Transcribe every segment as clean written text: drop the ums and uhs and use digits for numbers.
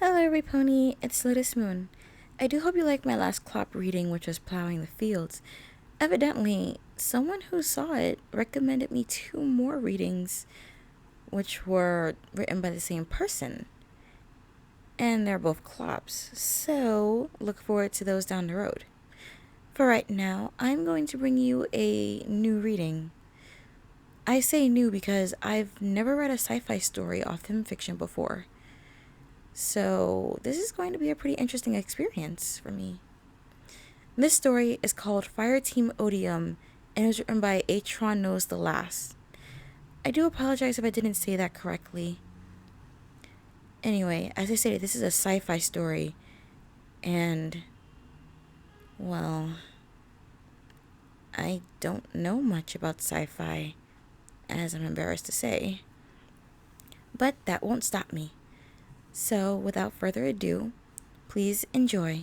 Hello, Pony. It's Lotus Moon. I do hope you liked my last clop reading, which was Plowing the Fields. Evidently, someone who saw it recommended me two more readings, which were written by the same person. And they're both clops, so look forward to those down the road. For right now, I'm going to bring you a new reading. I say new because I've never read a sci-fi story off fiction before. So this is going to be a pretty interesting experience for me. This story is called Fireteam Odium and it was written by Atron Knows the Last. I do apologize if I didn't say that correctly. Anyway, as I stated, this is a sci-fi story and, well, I don't know much about sci-fi, as I'm embarrassed to say. But that won't stop me. So, without further ado, please enjoy.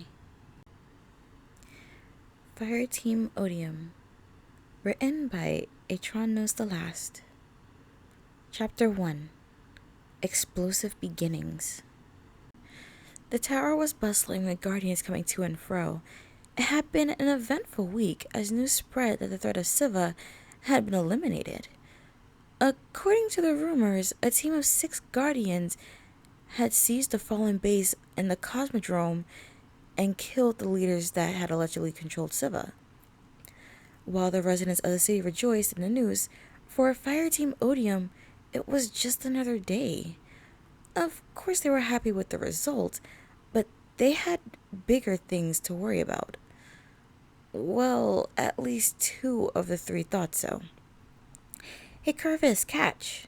Fireteam Odium, written by Atron Knows the Last. Chapter 1, Explosive Beginnings. The tower was bustling with guardians coming to and fro. It had been an eventful week as news spread that the threat of Siva had been eliminated. According to the rumors, a team of 6 guardians had seized the fallen base in the Cosmodrome and killed the leaders that had allegedly controlled Siva. While the residents of the city rejoiced in the news, for Fireteam Odium, it was just another day. Of course they were happy with the result, but they had bigger things to worry about. Well, at least 2 of the 3 thought so. "Hey Curvis, catch!"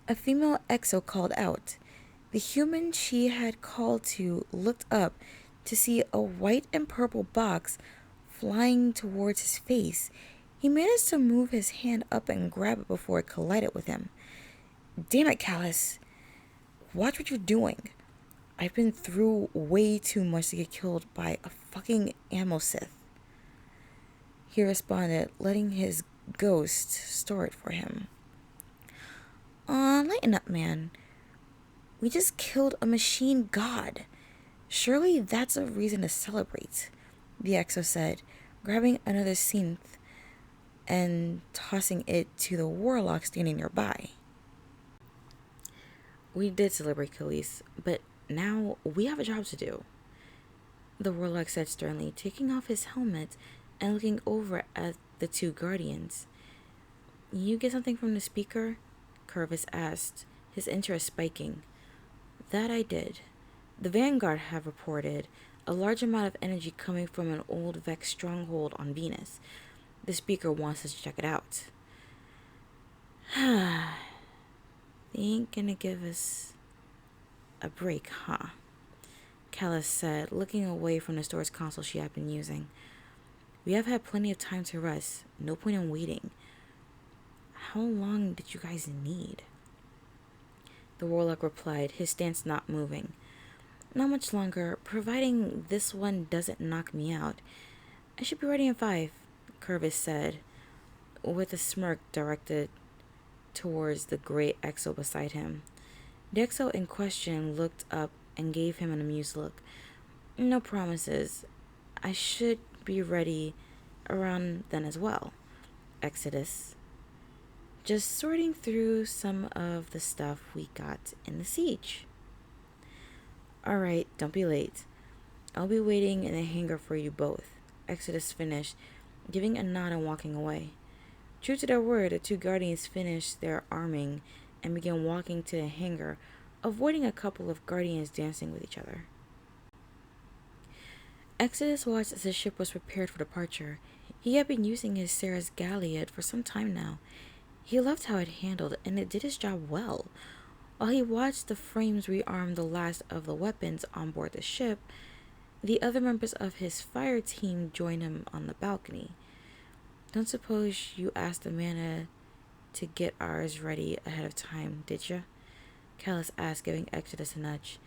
A female exo called out. The human she had called to looked up to see a white and purple box flying towards his face. He managed to move his hand up and grab it before it collided with him. "Damn it, Callus. Watch what you're doing. I've been through way too much to get killed by a fucking ammo Sith," he responded, letting his ghost store it for him. "Aw, lighten up, man. We just killed a machine god. Surely that's a reason to celebrate," the exo said, grabbing another synth and tossing it to the warlock standing nearby. "We did celebrate, Khalees, but now we have a job to do," the warlock said sternly, taking off his helmet and looking over at the 2 guardians. "You get something from the speaker?" Curvis asked, his interest spiking. "That I did. The Vanguard have reported a large amount of energy coming from an old Vex stronghold on Venus. The speaker wants us to check it out." "They ain't gonna give us a break, huh?" Callus said, looking away from the store's console she had been using. "We have had plenty of time to rest. No point in waiting. How long did you guys need?" The warlock replied, his stance not moving. "Not much longer, providing this one doesn't knock me out. I should be ready in 5, Curvis said, with a smirk directed towards the great exo beside him. The exo in question looked up and gave him an amused look. "No promises. I should be ready around then as well, Exodus. Just sorting through some of the stuff we got in the siege." "Alright, don't be late. I'll be waiting in the hangar for you both," Exodus finished, giving a nod and walking away. True to their word, the 2 guardians finished their arming and began walking to the hangar, avoiding a couple of guardians dancing with each other. Exodus watched as his ship was prepared for departure. He had been using his Sarah's Galliot for some time now. He loved how it handled, and it did its job well. While he watched the frames rearm the last of the weapons on board the ship, the other members of his fire team joined him on the balcony. "Don't suppose you asked Amanda to get ours ready ahead of time, did ya?" Callus asked, giving Exodus a nudge.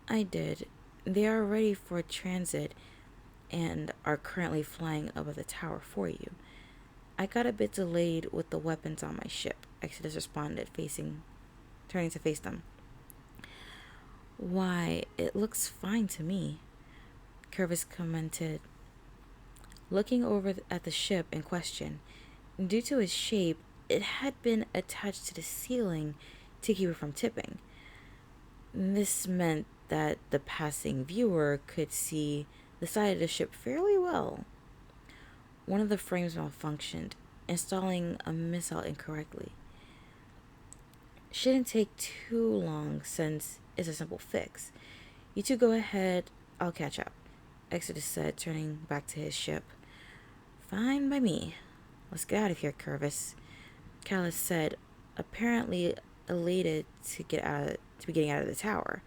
"I did. They are ready for transit and are currently flying above the tower for you. I got a bit delayed with the weapons on my ship," Exodus responded, turning to face them. Why, it looks fine to me, Curvis commented, looking over at the ship in question. Due to its shape, it had been attached to the ceiling to keep it from tipping. This meant that the passing viewer could see the side of the ship fairly well. One of the frames malfunctioned, installing a missile incorrectly. Shouldn't take too long since it's a simple fix. You two go ahead, I'll catch up, Exodus said, turning back to his ship. Fine by me. Let's get out of here, Curvis, Callus said, apparently elated to be getting out of the tower.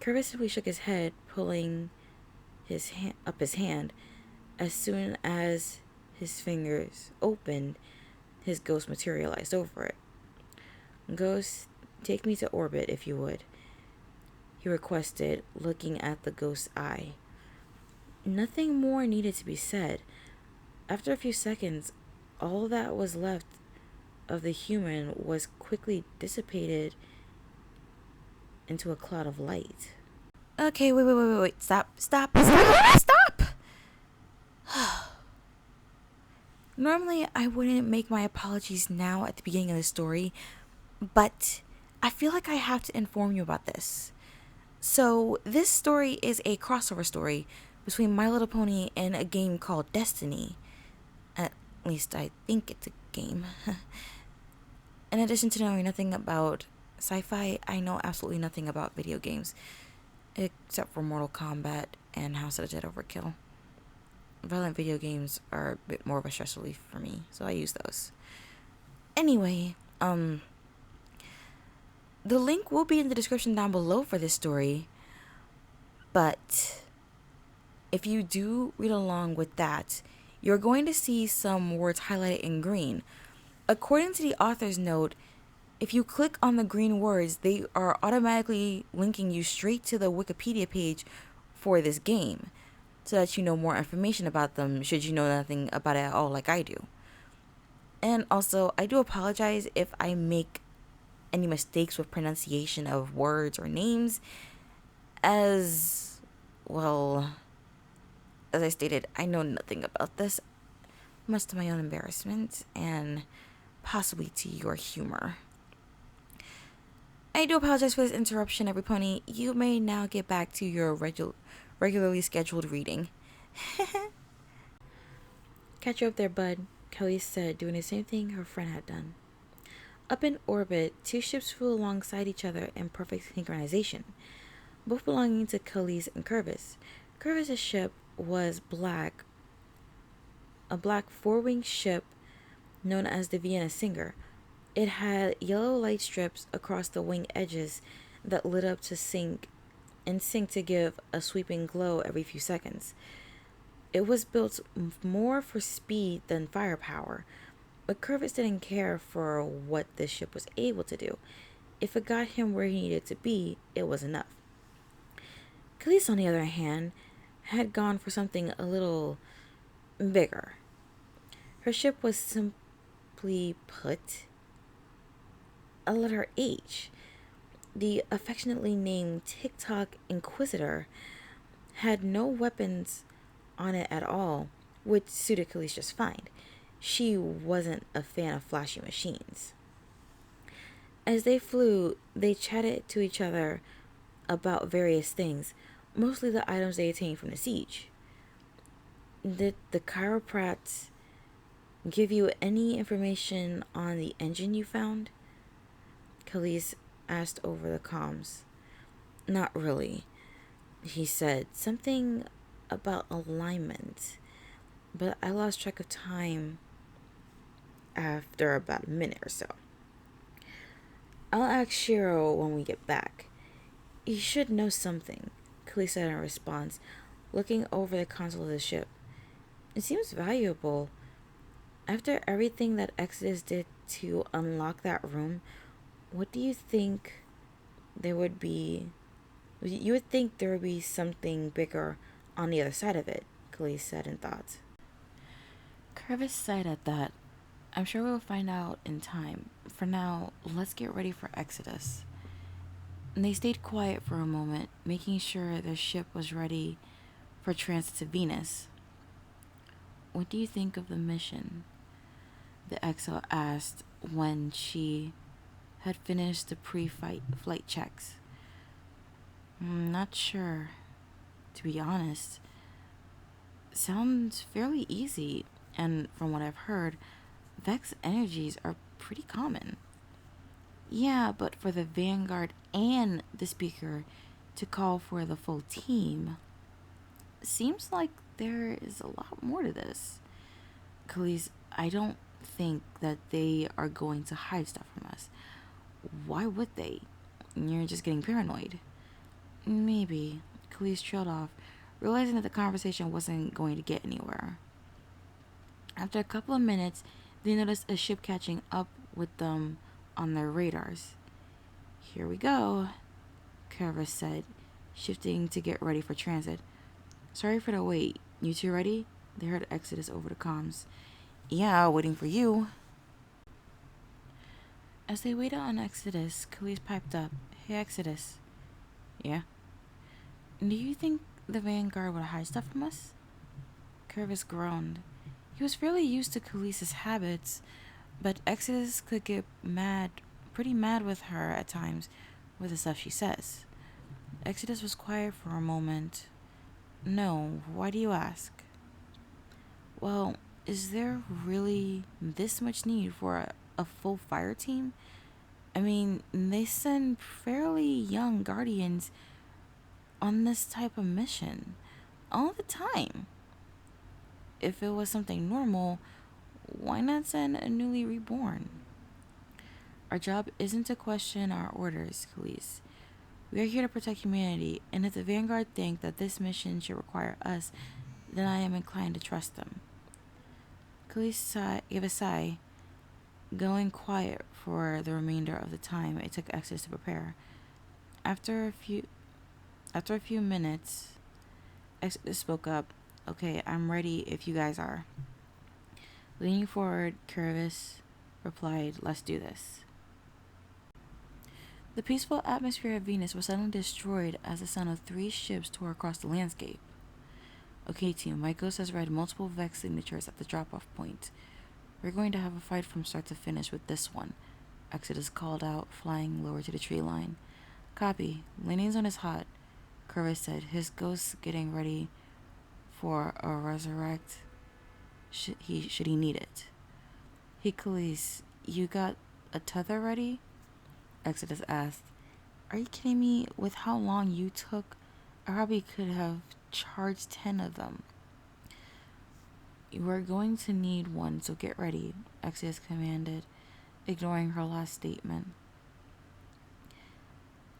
Curvis simply shook his head, pulling his hand. As soon as his fingers opened, his ghost materialized over it. Ghost, take me to orbit if you would, he requested, looking at the ghost's eye. Nothing more needed to be said. After a few seconds, all that was left of the human was quickly dissipated into a cloud of light. Okay, wait. Stop. Normally, I wouldn't make my apologies now at the beginning of the story, but I feel like I have to inform you about this. So, this story is a crossover story between My Little Pony and a game called Destiny. At least I think it's a game. In addition to knowing nothing about sci-fi, I know absolutely nothing about video games, except for Mortal Kombat and House of the Dead Overkill. Violent video games are a bit more of a stress relief for me, so I use those. Anyway, the link will be in the description down below for this story, but if you do read along with that, you're going to see some words highlighted in green. According to the author's note, if you click on the green words, they are automatically linking you straight to the Wikipedia page for this game, so that you know more information about them should you know nothing about it at all like I do. And also, I do apologize if I make any mistakes with pronunciation of words or names, as I stated, I know nothing about this, much to my own embarrassment and possibly to your humor. I do apologize for this interruption, every pony. You may now get back to your regularly scheduled reading. Catch you up there, bud, Kelly said, doing the same thing her friend had done. Up in orbit, two ships flew alongside each other in perfect synchronization, both belonging to Khalees and Curvis. Curvis's ship was a black four-winged ship known as the Vienna Singer. It had yellow light strips across the wing edges that lit up to sync to give a sweeping glow every few seconds. It was built more for speed than firepower, but Curvis didn't care for what this ship was able to do. If it got him where he needed to be, it was enough. Khalees, on the other hand, had gone for something a little bigger. Her ship was simply put a letter H. The affectionately named TikTok Inquisitor had no weapons on it at all, which suited Khalees just fine. She wasn't a fan of flashy machines. As they flew, they chatted to each other about various things, mostly the items they attained from the siege. Did the chiroprats give you any information on the engine you found? Khalees asked over the comms. Not really, he said. Something about alignment, but I lost track of time after about a minute or so. I'll ask Shiro when we get back. He should know something, Khalees said in response, looking over the console of the ship. It seems valuable. After everything that Exodus did to unlock that room, what do you think there would be? You would think there would be something bigger on the other side of it, Khalees said in thought. Curvis sighed at that. I'm sure we'll find out in time. For now, let's get ready for Exodus. And they stayed quiet for a moment, making sure their ship was ready for transit to Venus. "What do you think of the mission?" the XO asked when she had finished the flight checks. "Not sure, to be honest. Sounds fairly easy, and from what I've heard, Vex energies are pretty common." "Yeah, but for the Vanguard and the Speaker to call for the full team, seems like there is a lot more to this. Khalees, I don't think that they are going to hide stuff from us. Why would they? You're just getting paranoid." "Maybe." Khalees trailed off, realizing that the conversation wasn't going to get anywhere. After a couple of minutes, they noticed a ship catching up with them on their radars. "Here we go," Kervis said, shifting to get ready for transit. "Sorry for the wait. You two ready?" They heard Exodus over the comms. "Yeah, waiting for you." As they waited on Exodus, Khalees piped up. "Hey, Exodus." "Yeah?" "Do you think the Vanguard would hide stuff from us?" Kervis groaned. He was fairly used to Khalees' habits, but Exodus could get pretty mad with her at times with the stuff she says. Exodus was quiet for a moment. "No, why do you ask?" "Well, is there really this much need for a full fire team? I mean, they send fairly young guardians on this type of mission all the time. If it was something normal, why not send a newly reborn?" "Our job isn't to question our orders, Khalees. We are here to protect humanity, and if the Vanguard think that this mission should require us, then I am inclined to trust them." Khalees gave a sigh, going quiet for the remainder of the time it took Exodus to prepare. After a few minutes, Exodus spoke up. "Okay, I'm ready if you guys are." Leaning forward, Kervis replied, "Let's do this." The peaceful atmosphere of Venus was suddenly destroyed as the sound of 3 ships tore across the landscape. "Okay, team, my ghost has read multiple Vex signatures at the drop-off point. We're going to have a fight from start to finish with this one," Exodus called out, flying lower to the tree line. "Copy. Landing zone is hot," Kervis said, his ghost getting ready for a resurrect should he need it. "Hey, Khalees, you got a tether ready?" Exodus asked. "Are you kidding me? With how long you took, I probably could have charged 10 of them." "You are going to need one, so get ready," Exodus commanded, ignoring her last statement.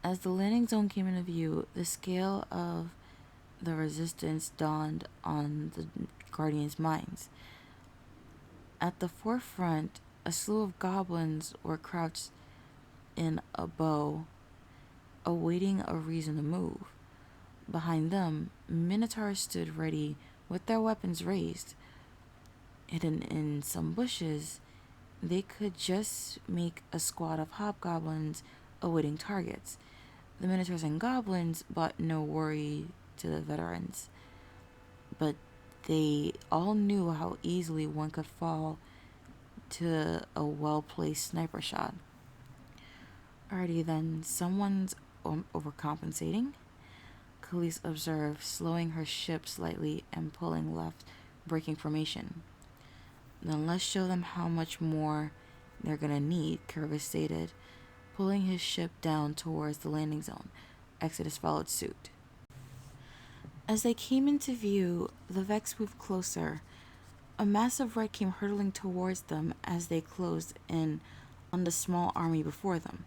As the landing zone came into view, the scale of the resistance dawned on the Guardians' minds. At the forefront, a slew of goblins were crouched in a bow, awaiting a reason to move. Behind them, minotaurs stood ready with their weapons raised. Hidden in some bushes, they could just make a squad of hobgoblins awaiting targets. The minotaurs and goblins brought no worry to the veterans, but they all knew how easily one could fall to a well-placed sniper shot. "Alrighty then, someone's overcompensating," Khalees observed, slowing her ship slightly and pulling left, breaking formation. "Then let's show them how much more they're gonna need," Kervis stated, pulling his ship down towards the landing zone. Exodus followed suit. As they came into view, the Vex moved closer. A massive red came hurtling towards them as they closed in on the small army before them.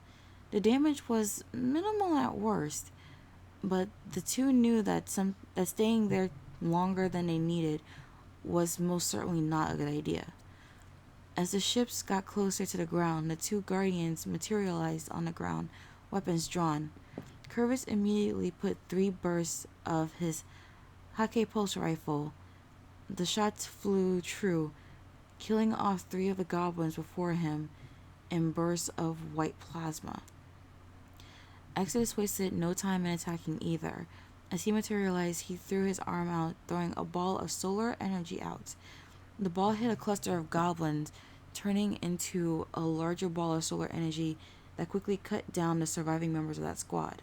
The damage was minimal at worst, but the two knew that staying there longer than they needed was most certainly not a good idea. As the ships got closer to the ground, the 2 guardians materialized on the ground, weapons drawn. Kervis immediately put 3 bursts of his Hake pulse rifle. The shots flew true, killing off 3 of the goblins before him in bursts of white plasma. Exodus wasted no time in attacking either. As he materialized, he threw his arm out, throwing a ball of solar energy out. The ball hit a cluster of goblins, turning into a larger ball of solar energy that quickly cut down the surviving members of that squad.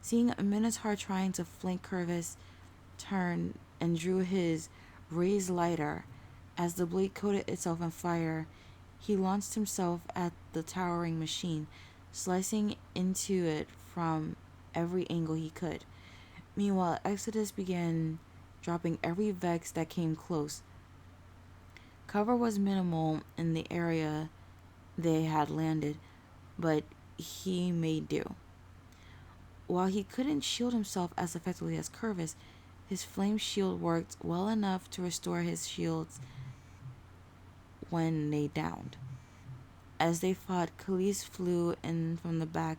Seeing a Minotaur trying to flank Curvis, turned and drew his raised lighter. As the blade coated itself in fire, he launched himself at the towering machine, slicing into it from every angle he could. Meanwhile, Exodus began dropping every Vex that came close. Cover was minimal in the area they had landed, but he made do. While he couldn't shield himself as effectively as Curvis, his flame shield worked well enough to restore his shields when they downed. As they fought, Khalees flew in from the back,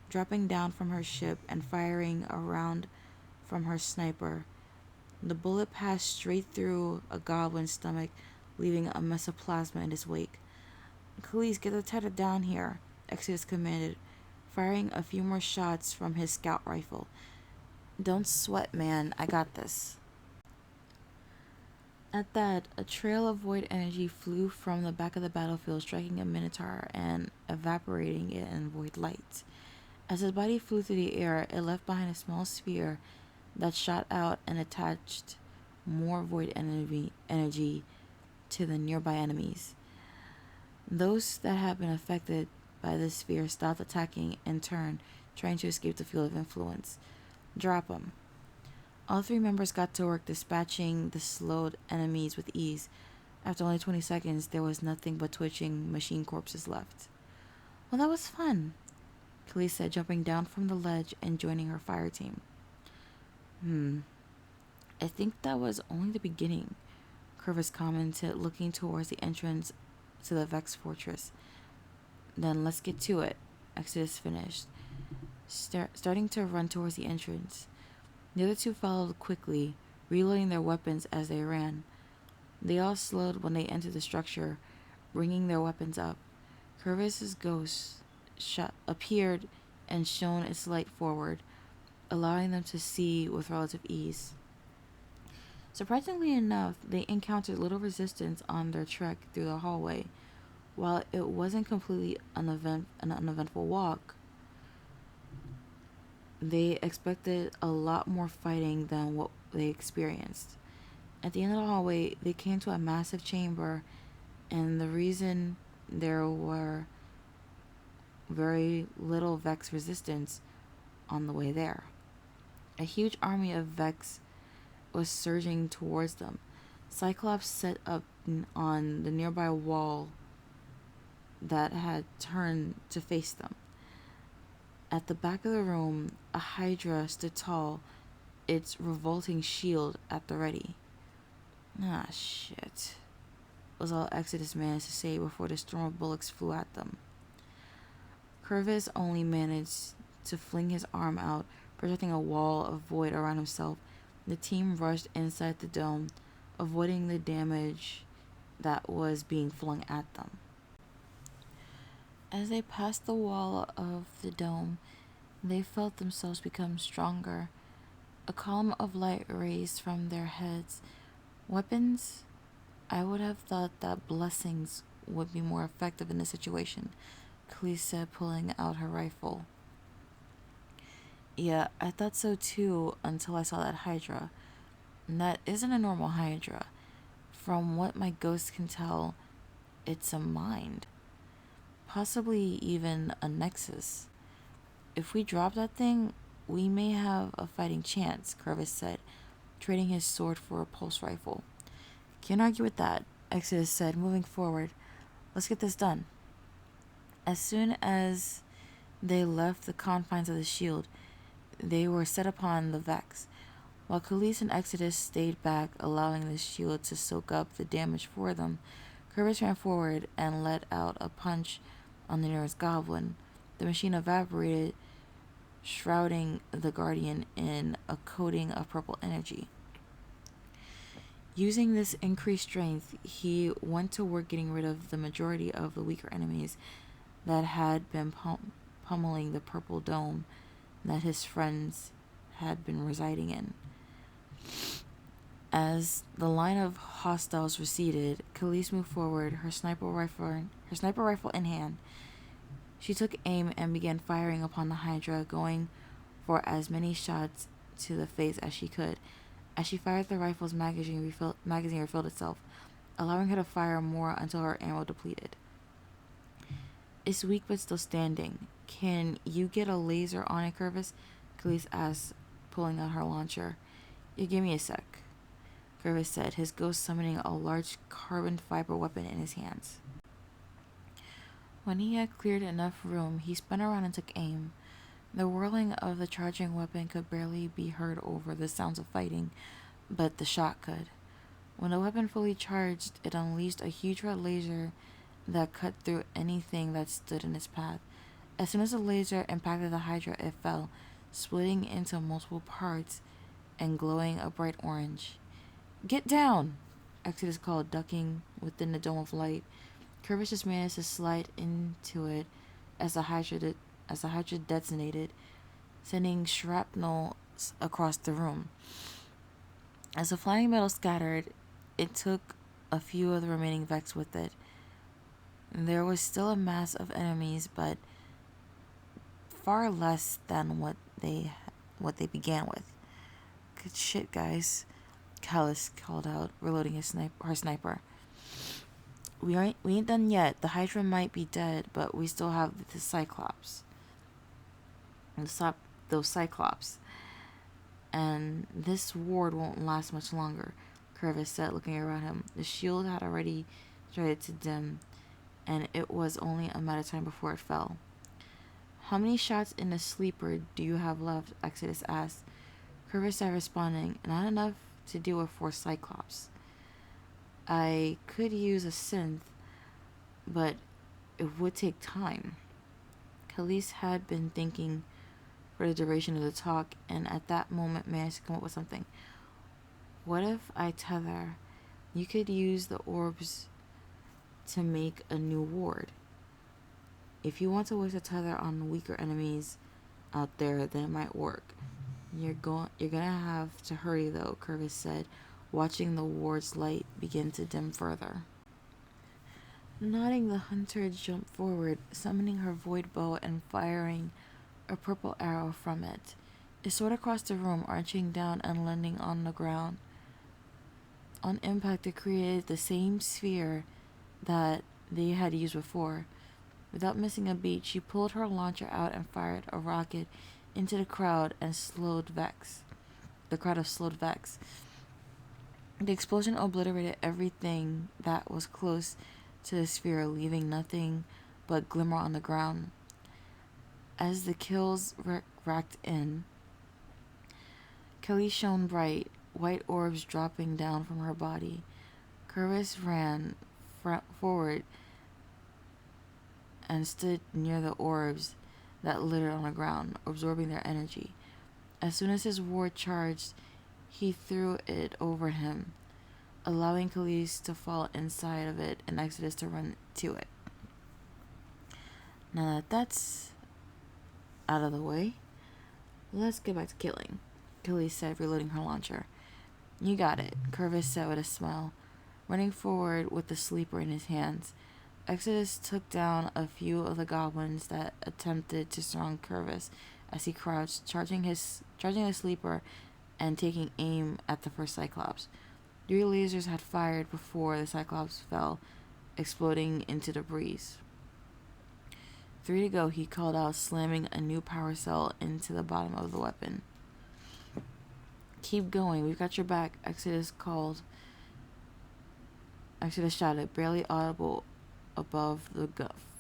dropping down from her ship and firing a round from her sniper. The bullet passed straight through a goblin's stomach, leaving a mess of plasma in his wake. "Khalees, get the tether down here," Exodus commanded, firing a few more shots from his scout rifle. "Don't sweat, man. I got this." At that, a trail of void energy flew from the back of the battlefield, striking a Minotaur and evaporating it in void light. As his body flew through the air, it left behind a small sphere that shot out and attached more void energy to the nearby enemies. Those that had been affected by this sphere stopped attacking and turned, trying to escape the field of influence. "Drop 'em." All three members got to work dispatching the slowed enemies with ease. After only 20 seconds, there was nothing but twitching machine corpses left. "Well, that was fun," Khalees said, jumping down from the ledge and joining her fire team. "I think that was only the beginning," Curvis commented, looking towards the entrance to the Vex fortress. "Then let's get to it," Exodus finished, starting to run towards the entrance. The other two followed quickly, reloading their weapons as they ran. They all slowed when they entered the structure, bringing their weapons up. Curvis's ghost appeared and shone its light forward, allowing them to see with relative ease. Surprisingly enough, they encountered little resistance on their trek through the hallway. While it wasn't completely an uneventful walk, they expected a lot more fighting than what they experienced. At the end of the hallway, they came to a massive chamber, and the reason there were very little Vex resistance on the way there. A huge army of Vex was surging towards them. Cyclops set up on the nearby wall that had turned to face them. At the back of the room, a Hydra stood tall, its revolting shield at the ready. "Ah, shit," was all Exodus managed to say before the storm of bullets flew at them. Curvis only managed to fling his arm out, projecting a wall of void around himself. The team rushed inside the dome, avoiding the damage that was being flung at them. As they passed the wall of the dome, they felt themselves become stronger. A column of light raised from their heads. "Weapons? I would have thought that blessings would be more effective in this situation," Khalees said, pulling out her rifle. "Yeah, I thought so too until I saw that Hydra. And that isn't a normal Hydra. From what my ghost can tell, it's a mind. Possibly even a nexus. If we drop that thing, we may have a fighting chance," Curvis said, trading his sword for a pulse rifle. "Can't argue with that," Exodus said, moving forward. "Let's get this done." As soon as they left the confines of the shield, they were set upon the Vex. While Khalees and Exodus stayed back, allowing the shield to soak up the damage for them, Curvis ran forward and let out a punch on the nearest goblin. The machine evaporated, shrouding the Guardian in a coating of purple energy. Using this increased strength, he went to work getting rid of the majority of the weaker enemies that had been pummeling the purple dome that his friends had been residing in. As the line of hostiles receded, Khalees moved forward, her sniper rifle in hand. She took aim and began firing upon the Hydra, going for as many shots to the face as she could. As she fired, the rifle's magazine refilled itself, allowing her to fire more until her ammo depleted. It's weak but still standing. Can you get a laser on it, Curvis? Khalees asked, pulling out her launcher. You give me a sec, Curvis said, his ghost summoning a large carbon fiber weapon in his hands. When he had cleared enough room, he spun around and took aim. The whirling of the charging weapon could barely be heard over the sounds of fighting, but the shot could. When the weapon fully charged, it unleashed a huge red laser that cut through anything that stood in its path. As soon as the laser impacted the Hydra, it fell, splitting into multiple parts and glowing a bright orange. Get down! Exodus called, ducking within the dome of light. Curvis just managed to slide into it as the Hydra detonated, sending shrapnel across the room. As the flying metal scattered, it took a few of the remaining Vex with it. There was still a mass of enemies, but far less than what they began with. Good shit, guys, Callus called out, reloading her sniper. We ain't done yet. The Hydra might be dead, but we still have the Cyclops. Those Cyclops. And this ward won't last much longer, Curvis said, looking around him. The shield had already started to dim, and it was only a matter of time before it fell. How many shots in the sleeper do you have left? Exodus asked. Curvis said, responding, not enough to deal with 4 Cyclops. I could use a synth, but it would take time. Khalees had been thinking for the duration of the talk, and at that moment managed to come up with something. What if I tether? You could use the orbs to make a new ward. If you want to waste a tether on weaker enemies out there, then it might work. You're gonna have to hurry though, Curvis said, watching the ward's light begin to dim further. Nodding, the hunter jumped forward, summoning her void bow and firing a purple arrow from it. It soared across the room, arching down and landing on the ground. On impact, it created the same sphere that they had used before. Without missing a beat, she pulled her launcher out and fired a rocket into the crowd of slowed Vex. The explosion obliterated everything that was close to the sphere, leaving nothing but glimmer on the ground. As the kills racked in, Kelly shone bright, white orbs dropping down from her body. Curvis ran forward and stood near the orbs that littered on the ground, absorbing their energy. As soon as his ward charged, he threw it over him, allowing Khalees to fall inside of it and Exodus to run to it. Now that that's out of the way, let's get back to killing, Khalees said, reloading her launcher. You got it, Curvis said with a smile, running forward with the sleeper in his hands. Exodus took down a few of the goblins that attempted to surround Curvis as he crouched, charging his sleeper and taking aim at the first Cyclops. 3 lasers had fired before the Cyclops fell, exploding into the breeze. 3 to go, he called out, slamming a new power cell into the bottom of the weapon. Keep going, we've got your back, Exodus shouted, barely audible above the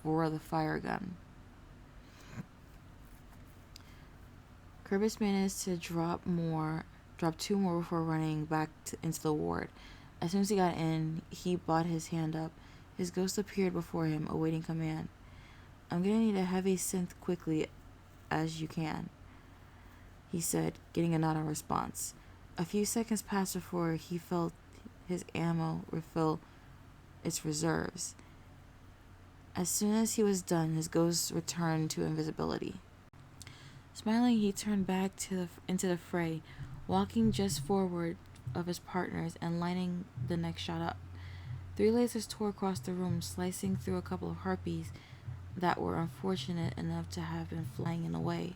roar of the fire gun. Curvis managed to drop 2 more before running back into the ward. As soon as he got in, he brought his hand up. His ghost appeared before him, awaiting command. I'm gonna need a heavy synth quickly as you can, he said, getting a nod in response. A few seconds passed before he felt his ammo refill its reserves. As soon as he was done, his ghost returned to invisibility. Smiling, he turned back into the fray, walking just forward of his partners and lining the next shot up. 3 lasers tore across the room, slicing through a couple of harpies that were unfortunate enough to have been flying in the way.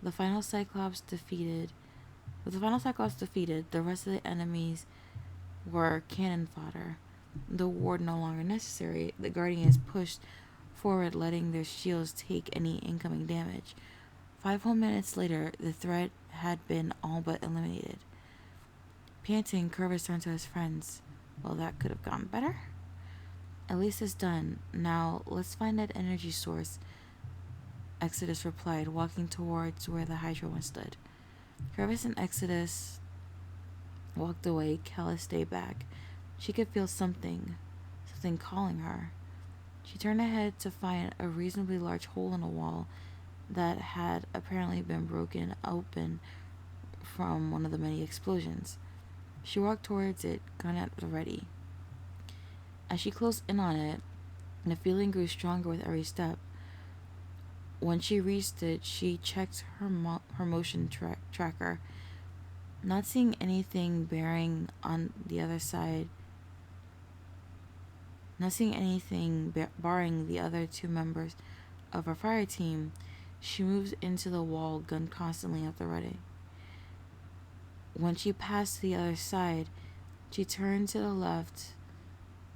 With the final Cyclops defeated, the rest of the enemies were cannon fodder. The ward no longer necessary, the Guardians pushed forward, letting their shields take any incoming damage. 5 whole minutes later, the threat had been all but eliminated. Panting, Curvis turned to his friends. Well, that could have gone better. At least it's done. Now, let's find that energy source, Exodus replied, walking towards where the Hydra one stood. Curvis and Exodus walked away. Callus stayed back. She could feel something calling her. She turned ahead to find a reasonably large hole in the wall that had apparently been broken open from one of the many explosions. She walked towards it, gun at the ready. As she closed in on it, the feeling grew stronger with every step. When she reached it, she checked her motion tracker, not seeing anything barring the other two members of her fire team. She moved into the wall, gun constantly at the ready. When she passed to the other side, she turned to the left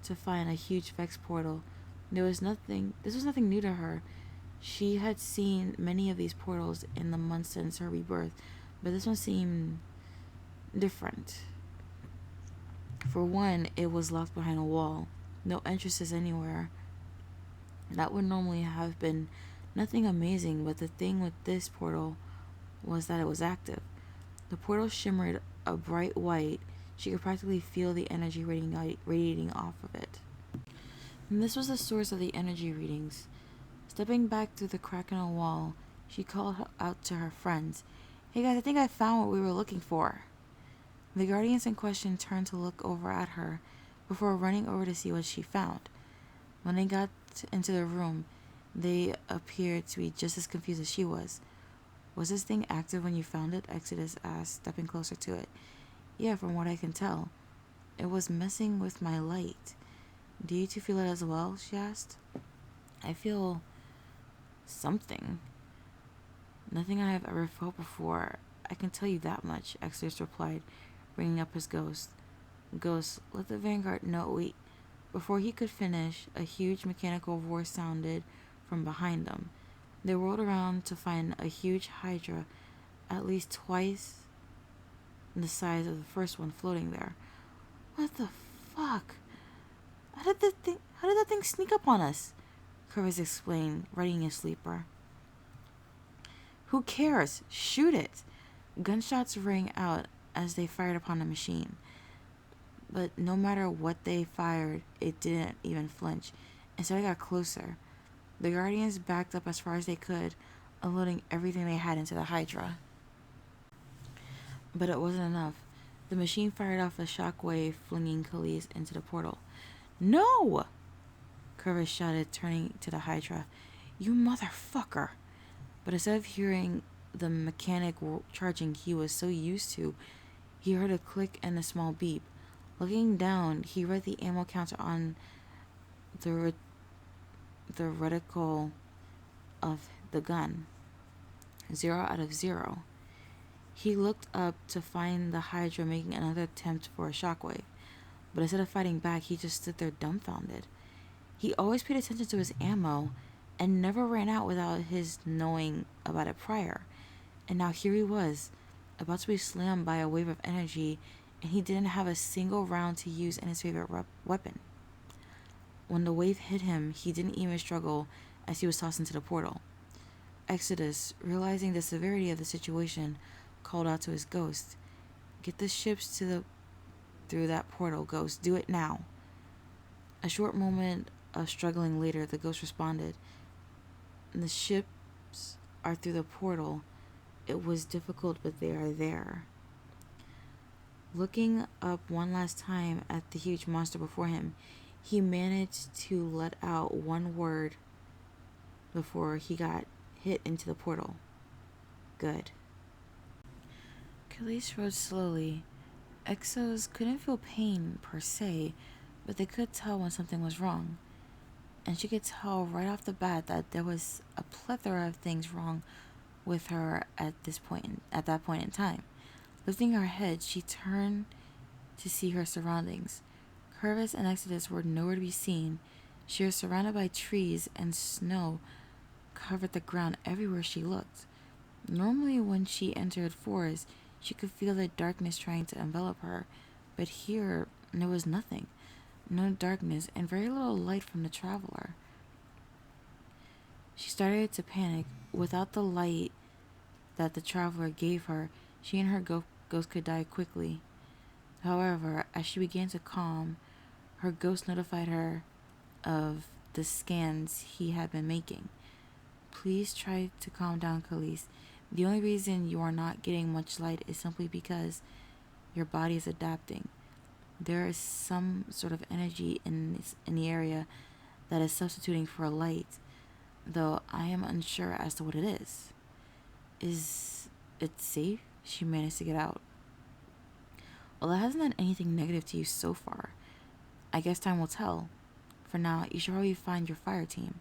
to find a huge Vex portal. This was nothing new to her. She had seen many of these portals in the months since her rebirth, but this one seemed different. For one, it was locked behind a wall. No entrances anywhere. That would normally have been nothing amazing, but the thing with this portal was that it was active. The portal shimmered a bright white. She could practically feel the energy radiating off of it. And this was the source of the energy readings. Stepping back through the crack in the wall, she called out to her friends. "Hey guys, I think I found what we were looking for." The Guardians in question turned to look over at her before running over to see what she found. When they got into the room, they appeared to be just as confused as she was. "Was this thing active when you found it?" Exodus asked, stepping closer to it. "Yeah, from what I can tell. It was messing with my light." "Do you two feel it as well?" she asked. "I feel something. Nothing I have ever felt before. I can tell you that much," Exodus replied, bringing up his ghost. "Ghost, let the Vanguard know." Wait. Before he could finish, a huge mechanical roar sounded from behind them. They whirled around to find a huge Hydra, at least twice the size of the first one, floating there. "What the fuck? How did that thing sneak up on us?" Curvis explained, readying his sleeper. "Who cares? Shoot it!" Gunshots rang out as they fired upon the machine. But no matter what they fired, it didn't even flinch. Instead, it got closer. The Guardians backed up as far as they could, unloading everything they had into the Hydra. But it wasn't enough. The machine fired off a shockwave, flinging Khalees into the portal. "No!" Curvis shouted, turning to the Hydra. "You motherfucker!" But instead of hearing the mechanic charging he was so used to, he heard a click and a small beep. Looking down, he read the ammo counter on the reticle of the gun. 0 out of 0. He looked up to find the Hydra making another attempt for a shockwave, but instead of fighting back, he just stood there dumbfounded. He always paid attention to his ammo and never ran out without his knowing about it prior. And now here he was, about to be slammed by a wave of energy, and he didn't have a single round to use in his favorite weapon. When the wave hit him, he didn't even struggle as he was tossed into the portal. Exodus, realizing the severity of the situation, called out to his ghost. "Get the ships through that portal, Ghost. Do it now." A short moment of struggling later, the ghost responded. "The ships are through the portal. It was difficult, but they are there." Looking up one last time at the huge monster before him, He managed to let out one word before he got hit into the portal. Good. Khalees rode slowly. Exos couldn't feel pain per se, but they could tell when something was wrong. And she could tell right off the bat that there was a plethora of things wrong with her at that point in time. Lifting her head, she turned to see her surroundings. Curvis and Exodus were nowhere to be seen. She was surrounded by trees, and snow covered the ground everywhere she looked. Normally, when she entered forest, she could feel the darkness trying to envelop her, but here there was nothing. No darkness and very little light from the traveler. She started to panic. Without the light that the traveler gave her, she and her ghost could die quickly. However, as she began to calm, her ghost notified her of the scans he had been making. Please try to calm down, Khalees. The only reason you are not getting much light is simply because your body is adapting. There is some sort of energy in the area that is substituting for light, though I am unsure as to what it is. Is it safe? She managed to get out. Well, it hasn't done anything negative to you so far. I guess time will tell. For now, you should probably find your fire team.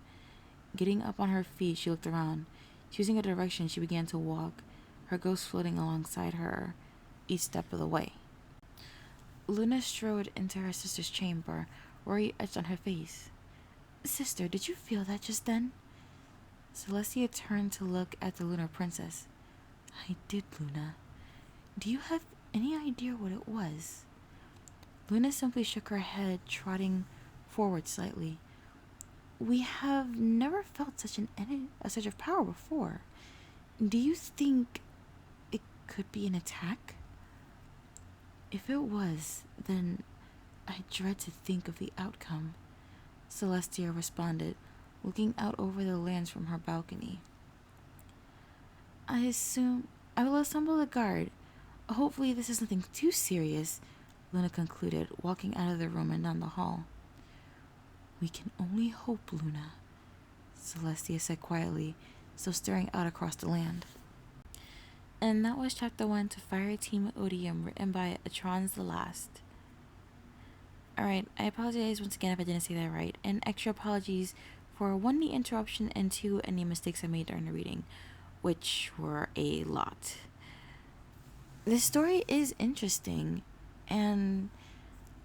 Getting up on her feet, she looked around. Choosing a direction, she began to walk, her ghost floating alongside her each step of the way. Luna strode into her sister's chamber, worry etched on her face. Sister, did you feel that just then? Celestia turned to look at the Lunar Princess. I did, Luna. Do you have any idea what it was? Luna simply shook her head, trotting forward slightly. We have never felt such a surge of power before. Do you think it could be an attack? If it was, then I dread to think of the outcome, Celestia responded, looking out over the lands from her balcony. I will assemble a guard. Hopefully this is nothing too serious, Luna concluded, walking out of the room and down the hall. We can only hope, Luna, Celestia said quietly, still staring out across the land. And that was Chapter 1 to Fireteam Odium, written by Atrons the Last. Alright, I apologize once again if I didn't say that right, and extra apologies for 1, the interruption, and 2, any mistakes I made during the reading, which were a lot. This story is interesting, and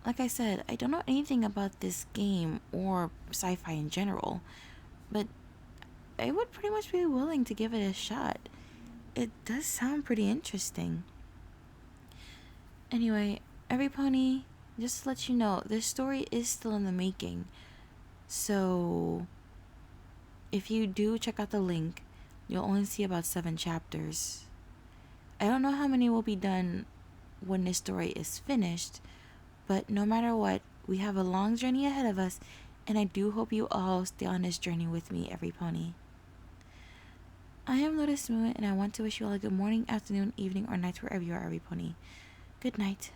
like I said, I don't know anything about this game or sci-fi in general, but I would pretty much be willing to give it a shot. It does sound pretty interesting. Anyway, every pony, just to let you know, this story is still in the making. So if you do check out the link, you'll only see about 7 chapters. I don't know how many will be done when this story is finished, but no matter what, we have a long journey ahead of us, and I do hope you all stay on this journey with me, every pony. I am Lotus Moon, and I want to wish you all a good morning, afternoon, evening, or night wherever you are, every pony. Good night.